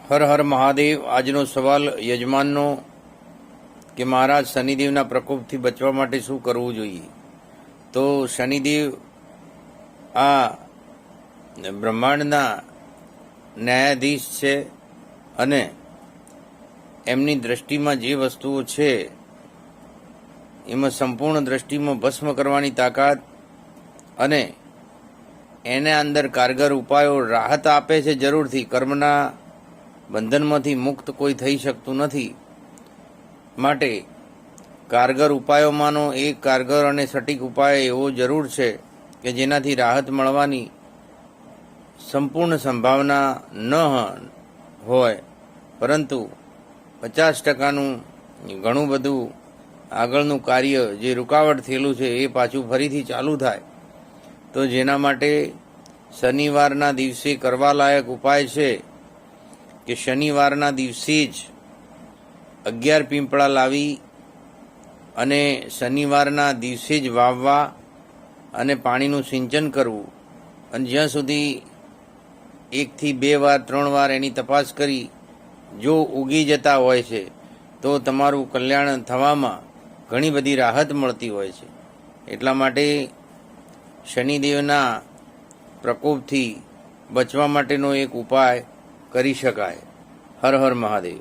હર હર મહાદેવ। આજનો સવાલ યજમાનનો કે મહારાજ શનિદેવના પ્રકોપથી બચવા માટે શું કરવું જોઈએ? તો શનિદેવ આ બ્રહ્માંડના ન્યાયાધીશ છે અને એમની દ્રષ્ટિમાં જે વસ્તુઓ છે એમાં સંપૂર્ણ દ્રષ્ટિમાં ભસ્મ કરવાની તાકાત અને એના અંદર કારગર ઉપાયો રાહત આપે છે જરૂરથી। કર્મના બંધનમાંથી મુક્ત કોઈ થઈ શકતું નથી, માટે કારગર ઉપાયોમાંનો એક કારગર અને સટીક ઉપાય એવો જરૂર છે કે જેનાથી રાહત મળવાની સંપૂર્ણ સંભાવના ન હોય, પરંતુ 50%નું ઘણું બધું આગળનું કાર્ય જે રૂકાવટ થયેલું છે એ પાછું ફરીથી ચાલુ થાય। તો જેના માટે શનિવારના દિવસે કરવા લાયક ઉપાય છે કે શનિવારના દિવસે જ 11 પીંપળા લાવી અને શનિવારના દિવસે જ વાવવા અને પાણીનું સિંચન કરવું, અને જ્યાં સુધી 1 થી 2 વાર 3 વાર એની તપાસ કરી જો ઉગી જતા હોય છે તો તમારું કલ્યાણ થવામાં ઘણી બધી રાહત મળતી હોય છે। એટલા માટે શનિદેવના પ્રકોપથી બચવા માટેનો એક ઉપાય કરી શકાય। હર હર મહાદેવ।